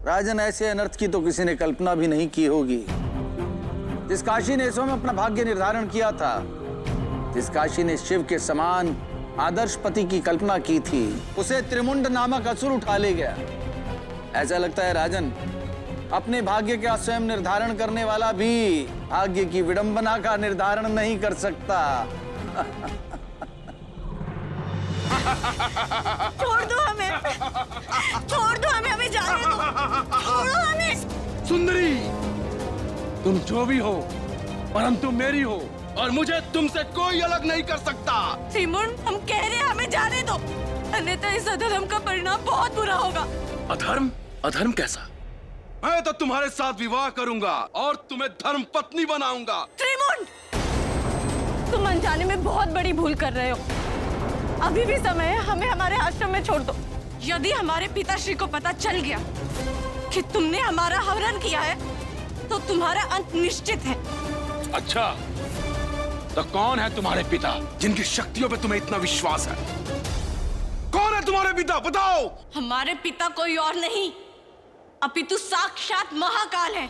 राजन, ऐसे अनर्थ की तो किसी ने कल्पना भी नहीं की होगी। जिस काशी ने स्वयं अपना भाग्य निर्धारण किया था, जिस काशी ने शिव के समान आदर्श पति की कल्पना की थी, उसे त्रिमुंड नामक असुर उठा ले गया। ऐसा लगता है राजन, अपने भाग्य का स्वयं निर्धारण करने वाला भी भाग्य की विडंबना का निर्धारण नहीं कर सकता। छोड़ दो हमें, छोड़ दो हमें, हमें जाने दो, छोड़ो हमें। सुंदरी, तुम जो भी हो, परंतु मेरी हो और मुझे तुमसे कोई अलग नहीं कर सकता। त्रिमुंड, हम कह रहे हैं हमें जाने दो, अन्यथा इस अधर्म का परिणाम बहुत बुरा होगा। अधर्म? अधर्म कैसा? मैं तो तुम्हारे साथ विवाह करूंगा और तुम्हें धर्म पत्नी बनाऊंगा। त्रिमुंड, तुम अनजाने में बहुत बड़ी भूल कर रहे हो। अभी भी समय है, हमें हमारे आश्रम में छोड़ दो। यदि हमारे पिताश्री को पता चल गया कि तुमने हमारा हरण किया है, तो तुम्हारा अंत निश्चित है। अच्छा, तो कौन है तुम्हारे पिता जिनकी शक्तियों पे तुम्हें इतना विश्वास है? कौन है तुम्हारे पिता, बताओ। हमारे पिता कोई और नहीं, अपितु साक्षात महाकाल है।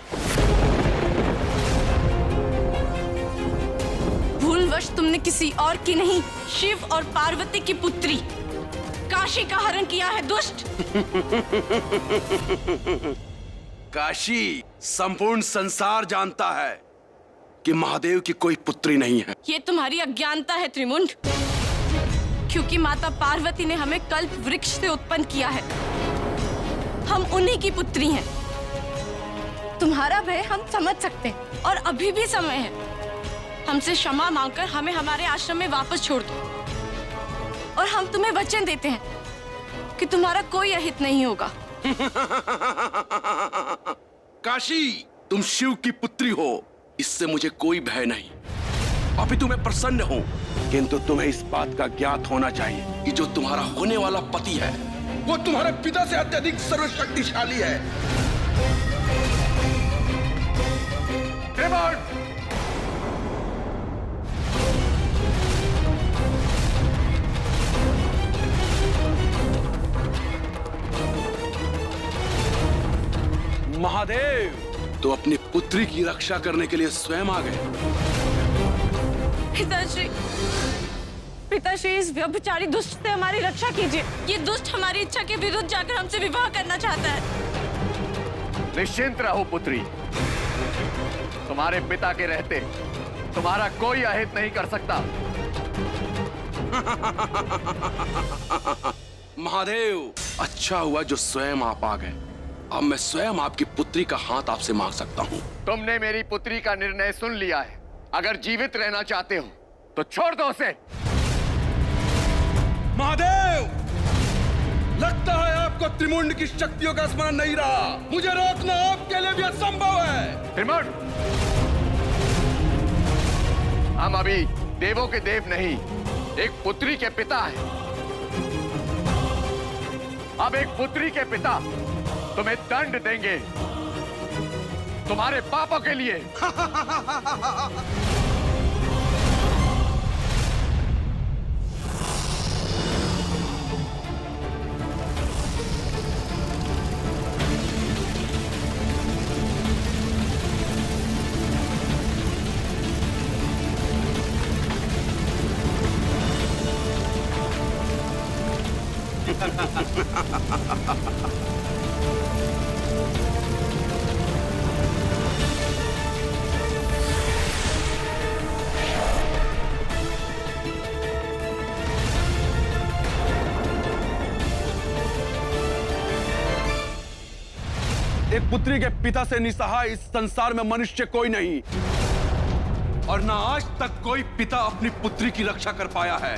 भूलवश तुमने किसी और की नहीं, शिव और पार्वती की पुत्री काशी का हरण किया है, दुष्ट। काशी संपूर्ण संसार जानता है कि महादेव की कोई पुत्री नहीं है। ये तुम्हारी अज्ञानता है त्रिमुंड, क्योंकि माता पार्वती ने हमें कल्प वृक्ष से उत्पन्न किया है। हम उन्हीं की पुत्री हैं। तुम्हारा भय हम समझ सकते हैं और अभी भी समय है। हमसे क्षमा मांगकर हमें हमारे आश्रम में वापस छोड़ दो और हम तुम्हें वचन देते हैं कि तुम्हारा कोई अहित नहीं होगा। काशी, तुम शिव की पुत्री हो, इससे मुझे कोई भय नहीं। अभी तुम्हें प्रसन्न हूँ, किंतु तुम्हें इस बात का ज्ञात होना चाहिए कि जो तुम्हारा होने वाला पति है, वो तुम्हारे पिता से अत्यधिक सर्वशक्तिशाली है। महादेव तो अपनी पुत्री की रक्षा करने के लिए स्वयं आ गए। पिताश्री, पिताश्री, इस व्यभिचारी दुष्ट से हमारी रक्षा कीजिए। ये दुष्ट हमारी इच्छा के विरुद्ध जाकर हमसे विवाह करना चाहता है। निश्चिंत रहो पुत्री, तुम्हारे पिता के रहते तुम्हारा कोई अहित नहीं कर सकता। महादेव, अच्छा हुआ जो स्वयं आप आ गए। अब मैं स्वयं आपकी पुत्री का हाथ आपसे मांग सकता हूँ। तुमने मेरी पुत्री का निर्णय सुन लिया है। अगर जीवित रहना चाहते हो तो छोड़ दो उसे। महादेव, लगता है आपको त्रिमुंड की शक्तियों का स्मरण नहीं रहा। मुझे रोकना आपके लिए भी असंभव है। त्रिमुंड, हम अभी देवों के देव नहीं, एक पुत्री के पिता हैं। अब एक पुत्री के पिता तुम्हें दंड देंगे तुम्हारे पापों के लिए। एक पुत्री के पिता से निसहाय इस संसार में मनुष्य कोई नहीं, और ना आज तक कोई पिता अपनी पुत्री की रक्षा कर पाया है,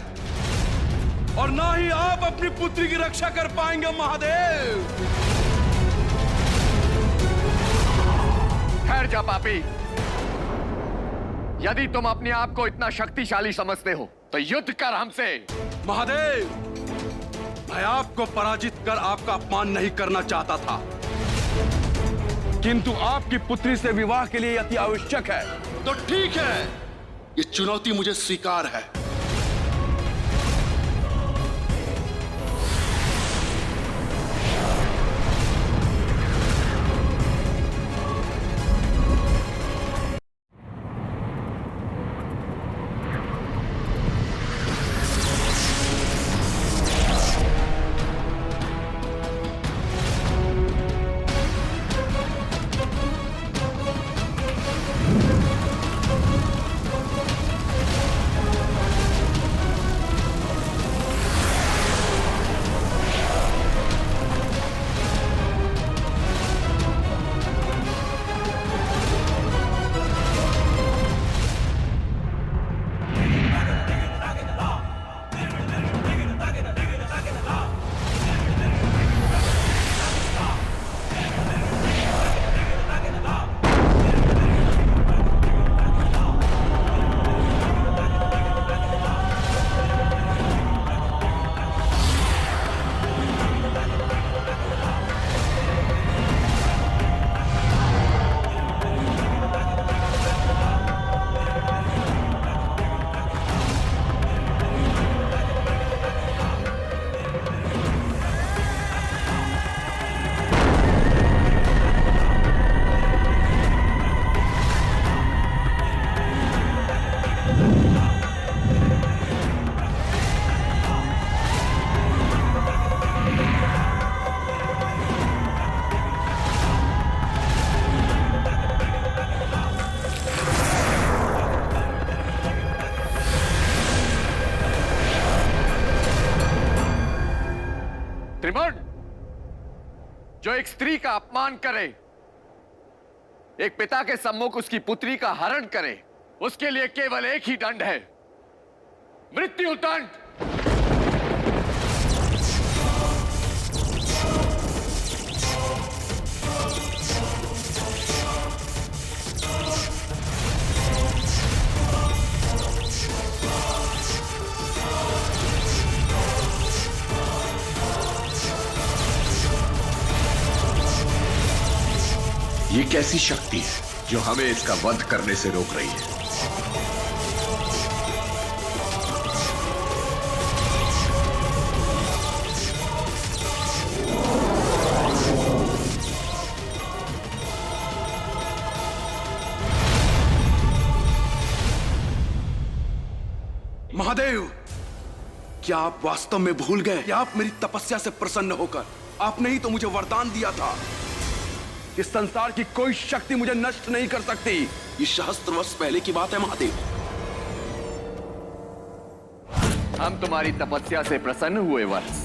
और ना ही आप अपनी पुत्री की रक्षा कर पाएंगे। महादेव, ठहर जा पापी। यदि तुम अपने आप को इतना शक्तिशाली समझते हो तो युद्ध कर हमसे। महादेव, मैं आपको पराजित कर आपका अपमान नहीं करना चाहता था, किंतु आपकी पुत्री से विवाह के लिए अति आवश्यक है। तो ठीक है, ये चुनौती मुझे स्वीकार है। त्रिमुंड, जो एक स्त्री का अपमान करे, एक पिता के सम्मुख उसकी पुत्री का हरण करे, उसके लिए केवल एक ही दंड है, मृत्यु दंड। ये कैसी शक्ति है जो हमें इसका वध करने से रोक रही है? महादेव, क्या आप वास्तव में भूल गए कि आप मेरी तपस्या से प्रसन्न होकर आपने ही तो मुझे वरदान दिया था कि संसार की कोई शक्ति मुझे नष्ट नहीं कर सकती। ये सहस्त्र वर्ष पहले की बात है महादेव। हम तुम्हारी तपस्या से प्रसन्न हुए वत्स।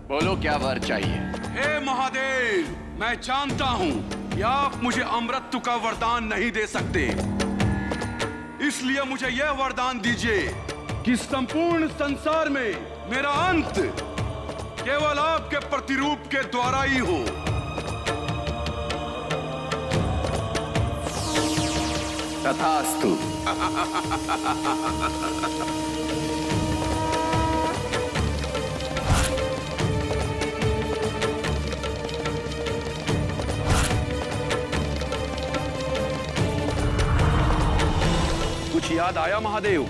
बोलो क्या वर चाहिए? हे महादेव, मैं जानता हूं कि आप मुझे अमृत्यु का वरदान नहीं दे सकते, इसलिए मुझे यह वरदान दीजिए कि संपूर्ण संसार में मेरा अंत केवल आपके प्रतिरूप के द्वारा ही हो। तथास्तु। कुछ याद आया महादेव?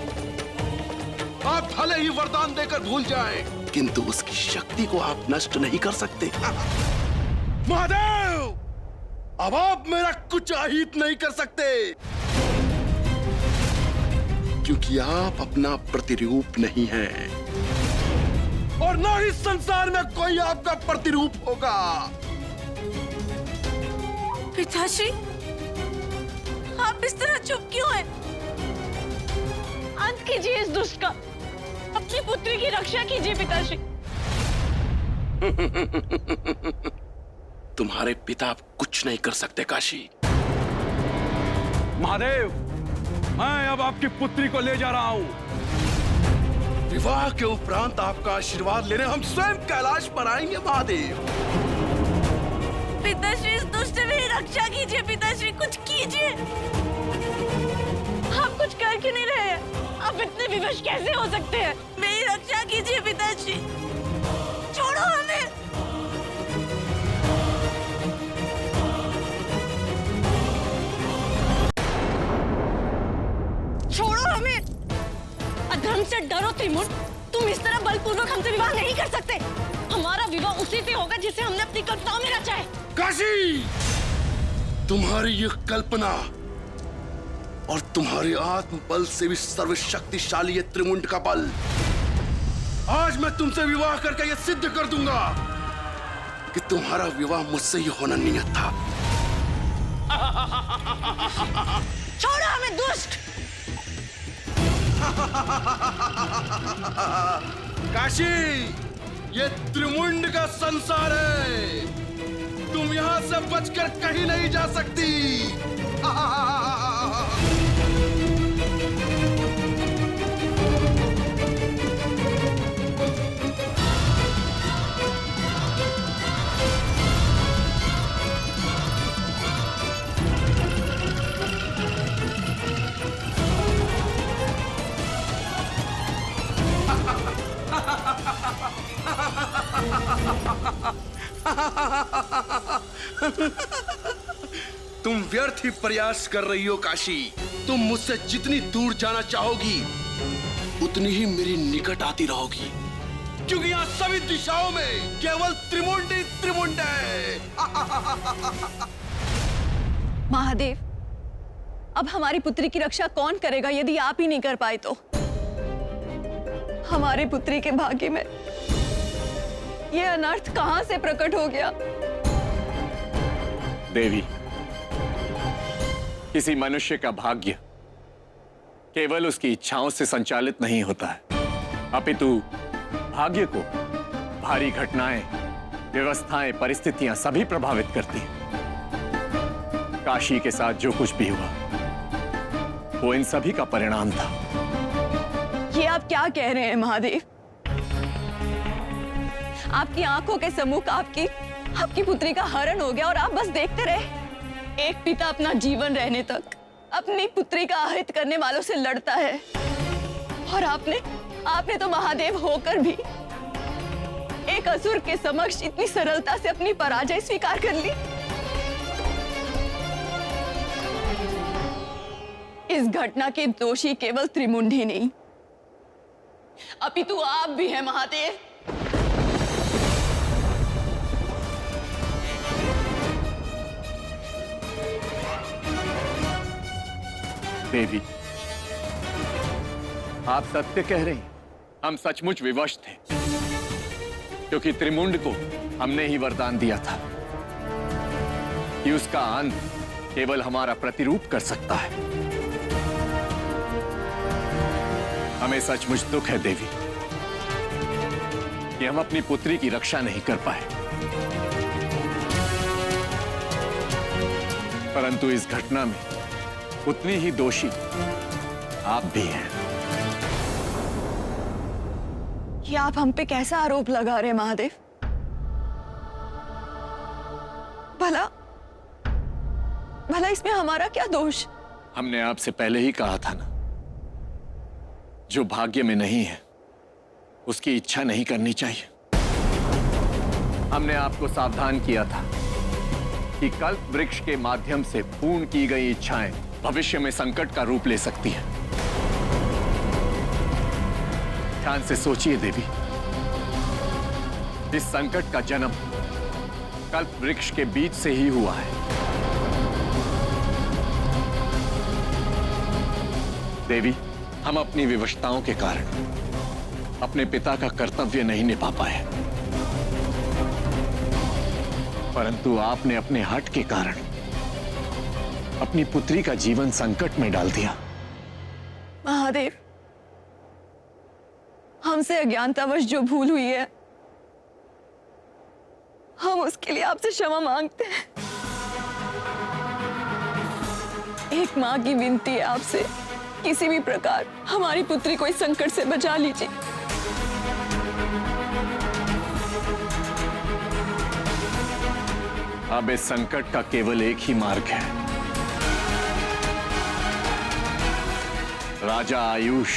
आप भले ही वरदान देकर भूल जाएं, किंतु उसकी शक्ति को आप नष्ट नहीं कर सकते। महादेव, अब आप मेरा कुछ अहित नहीं कर सकते, क्योंकि आप अपना प्रतिरूप नहीं हैं, और न ही संसार में कोई आपका प्रतिरूप होगा। पिताश्री, आप इस तरह चुप क्यों हैं? अंत कीजिए इस दुष्ट का, अपनी पुत्री की रक्षा कीजिए पिताश्री। तुम्हारे पिता अब कुछ नहीं कर सकते काशी। महादेव, मैं अब आपकी पुत्री को ले जा रहा हूं। विवाह के उपरांत आपका आशीर्वाद लेने हम स्वयं कैलाश पर आएंगे महादेव। पिताश्री, इस दुष्ट से मेरी रक्षा कीजिए पिताश्री, कुछ कीजिए। आप कुछ कर क्यों नहीं रहे हैं? आप इतने विवश कैसे हो सकते हैं? मेरी रक्षा कीजिए पिताश्री, छोड़ो हमें। छोड़ो हमें। अधर्म से डरो त्रिमुंड, तुम इस तरह बलपूर्वक हमसे विवाह नहीं कर सकते। हमारा विवाह उसी से होगा जिसे हमने अपनी कल्पनाओं में रचा है। काशी, तुम्हारी ये कल्पना और तुम्हारे आत्मबल से भी सर्वशक्तिशाली है त्रिमुंड का बल। आज मैं तुमसे विवाह करके ये सिद्ध कर दूंगा कि तुम्हारा विवाह मुझसे ही होना नियत था। छोड़ो हमें दुष्ट। काशी, ये त्रिमुंड का संसार है, तुम यहां से बचकर कहीं नहीं जा सकती। तुम व्यर्थ ही प्रयास कर रही हो काशी। तुम मुझसे जितनी दूर जाना चाहोगी उतनी ही मेरी निकट आती रहोगी, क्योंकि यहाँ सभी दिशाओं में केवल त्रिमुंड ही त्रिमुंड है। महादेव, अब हमारी पुत्री की रक्षा कौन करेगा यदि आप ही नहीं कर पाए तो? हमारी पुत्री के भाग्य में यह अनर्थ कहां से प्रकट हो गया? देवी, किसी मनुष्य का भाग्य केवल उसकी इच्छाओं से संचालित नहीं होता है, अपितु भाग्य को भारी घटनाएं व्यवस्थाएं, परिस्थितियां सभी प्रभावित करती हैं। काशी के साथ जो कुछ भी हुआ वो इन सभी का परिणाम था। ये आप क्या कह रहे हैं महादेव? आपकी आंखों के सम्मुख आपकी पुत्री का हरण हो गया और आप बस देखते रहे। एक पिता अपना जीवन रहने तक अपनी पुत्री का अहित करने वालों से लड़ता है और आपने तो महादेव होकर भी एक असुर के समक्ष इतनी सरलता से अपनी पराजय स्वीकार कर ली। इस घटना के दोषी केवल त्रिमुंडी नहीं, अपितु आप भी हैं महादेव। देवी, आप सत्य कह रही हैं। हम सचमुच विवश थे, क्योंकि त्रिमुंड को हमने ही वरदान दिया था कि उसका अंत केवल हमारा प्रतिरूप कर सकता है। हमें सचमुच दुख है देवी कि हम अपनी पुत्री की रक्षा नहीं कर पाए, परंतु इस घटना में उतनी ही दोषी आप भी हैं। ये आप हम पे कैसा आरोप लगा रहे हैं महादेव? भला इसमें हमारा क्या दोष? हमने आपसे पहले ही कहा था ना, जो भाग्य में नहीं है उसकी इच्छा नहीं करनी चाहिए। हमने आपको सावधान किया था कि कल्प वृक्ष के माध्यम से पूर्ण की गई इच्छाएं भविष्य में संकट का रूप ले सकती हैं। ध्यान से सोचिए देवी, इस संकट का जन्म कल्प वृक्ष के बीज से ही हुआ है। देवी, हम अपनी विवशताओं के कारण अपने पिता का कर्तव्य नहीं निभा पाए, परंतु आपने अपने हठ के कारण अपनी पुत्री का जीवन संकट में डाल दिया। महादेव, हमसे अज्ञानतावश जो भूल हुई है, हम उसके लिए आपसे क्षमा मांगते हैं। एक मां की विनती है आपसे, किसी भी प्रकार हमारी पुत्री को इस संकट से बचा लीजिए। अब इस संकट का केवल एक ही मार्ग है, राजा आयुष।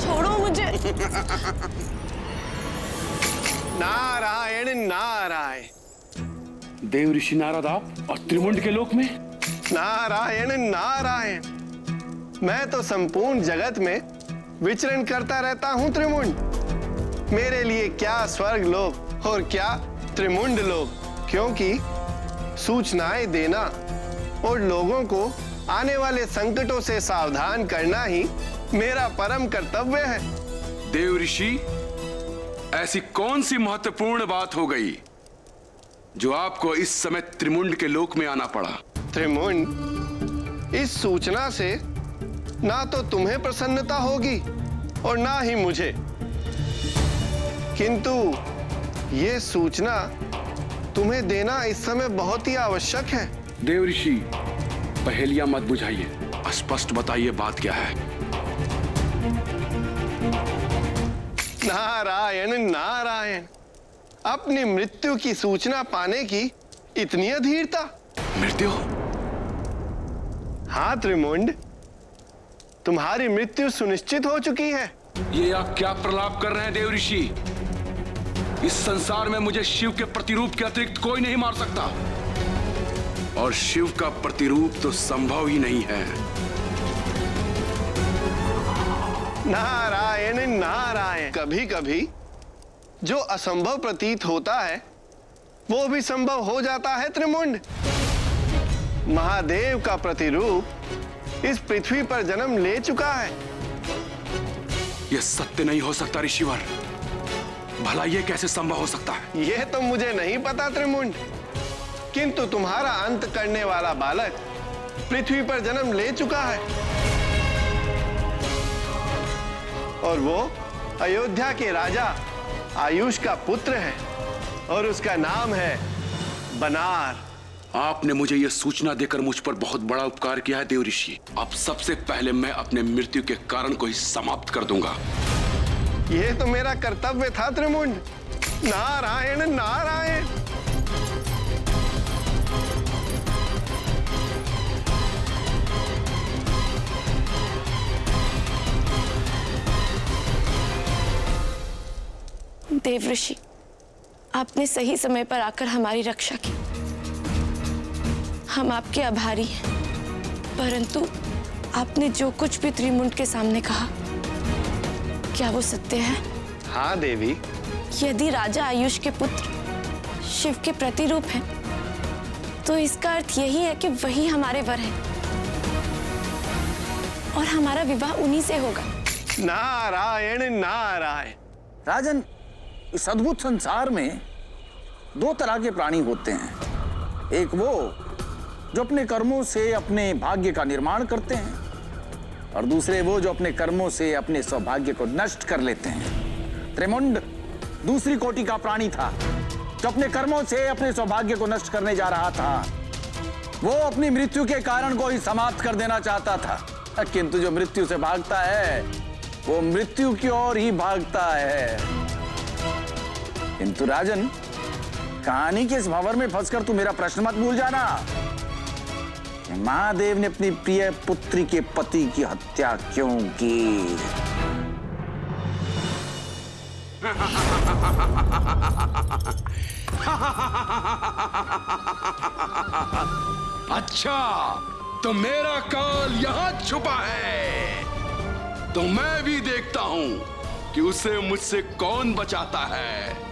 छोड़ो मुझे। नारायण नारायण। देव ऋषि नारद आप और त्रिमुंड के लोक में? नारायण नारायण। मैं तो संपूर्ण जगत में विचरण करता रहता हूँ त्रिमुंड। मेरे लिए क्या स्वर्ग लोक और क्या त्रिमुंड लोक, क्योंकि सूचनाएं देना और लोगों को आने वाले संकटों से सावधान करना ही मेरा परम कर्तव्य है। देव ऋषि, ऐसी कौन सी महत्वपूर्ण बात हो गई जो आपको इस समय त्रिमुंड के लोक में आना पड़ा? त्रिमुंड, इस सूचना से ना तो तुम्हें प्रसन्नता होगी और ना ही मुझे, किंतु ये सूचना तुम्हें देना इस समय बहुत ही आवश्यक है। देव ऋषि, पहेलियां मत बुझाइए, स्पष्ट बताइए बात क्या है। नारायण नारायण। अपनी मृत्यु की सूचना पाने की इतनी अधीरता? मृत्यु? हाँ त्रिमुंड, तुम्हारी मृत्यु सुनिश्चित हो चुकी है। ये आप क्या प्रलाप कर रहे हैं देव ऋषि? इस संसार में मुझे शिव के प्रतिरूप के अतिरिक्त कोई नहीं मार सकता, और शिव का प्रतिरूप तो संभव ही नहीं है। नारायण नारायण। कभी कभी जो असंभव प्रतीत होता है वो भी संभव हो जाता है त्रिमुंड। महादेव का प्रतिरूप इस पृथ्वी पर जन्म ले चुका है। यह सत्य नहीं हो सकता ऋषिवर। भला यह कैसे संभव हो सकता है? यह तो मुझे नहीं पता त्रिमुंड, किंतु तुम्हारा अंत करने वाला बालक पृथ्वी पर जन्म ले चुका है, और वो अयोध्या के राजा आयुष का पुत्र है और उसका नाम है बनार। आपने मुझे यह सूचना देकर मुझ पर बहुत बड़ा उपकार किया है देव ऋषि। अब सबसे पहले मैं अपने मृत्यु के कारण को ही समाप्त कर दूंगा। यह तो मेरा कर्तव्य था त्रिमुंड। नारायण नारायण। देव ऋषि, आपने सही समय पर आकर हमारी रक्षा की। हम आपके आभारी हैं। परंतु आपने जो कुछ भी त्रिमुंड के सामने कहा, क्या वो सत्य है? हाँ देवी। यदि राजा आयुष के पुत्र शिव के प्रतिरूप हैं, तो इसका अर्थ यही है कि वही हमारे वर हैं और हमारा विवाह उन्हीं से होगा। नारायण नारायण। राजन, इस अद्भुत संसार में दो तरह के प्राणी होते हैं। एक वो जो अपने कर्मों से अपने भाग्य का निर्माण करते हैं और दूसरे वो जो अपने कर्मों से अपने सौभाग्य को नष्ट कर लेते हैं। त्रिमुंड दूसरी कोटि का प्राणी था जो अपने कर्मों से अपने सौभाग्य को नष्ट करने जा रहा था। वो अपनी मृत्यु के कारण को ही समाप्त कर देना चाहता था, किंतु जो मृत्यु से भागता है वो मृत्यु की ओर ही भागता है। किंतु राजन, कहानी के इस भंवर में फंसकर तू मेरा प्रश्न मत भूल जाना। महादेव ने अपनी प्रिय पुत्री के पति की हत्या क्यों की? अच्छा, तो मेरा काल यहाँ छुपा है, तो मैं भी देखता हूं कि उसे मुझसे कौन बचाता है।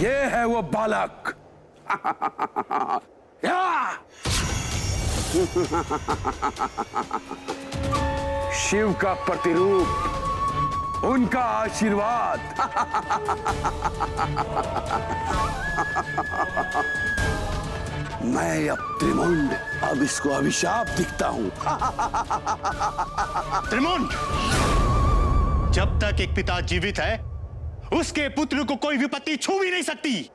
ये है वो बालक। शिव का प्रतिरूप, उनका आशीर्वाद। मैं अब त्रिमुंड, अब इसको अभिशाप दिखता हूं। त्रिमुंड, जब तक एक पिता जीवित है, उसके पुत्र को कोई विपत्ति छू भी नहीं सकती।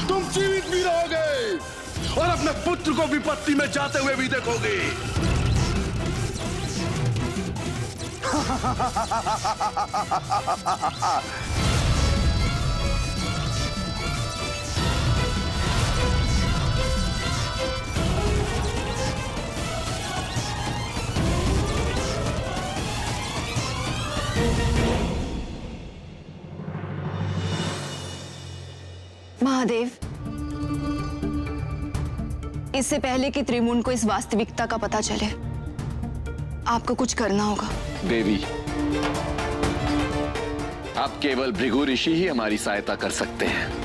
तुम जीवित भी रहोगे और अपने पुत्र को विपत्ति में जाते हुए भी देखोगे। महादेव, इससे पहले कि त्रिमुंड को इस वास्तविकता का पता चले, आपको कुछ करना होगा। देवी, अब केवल भृगु ऋषि ही हमारी सहायता कर सकते हैं।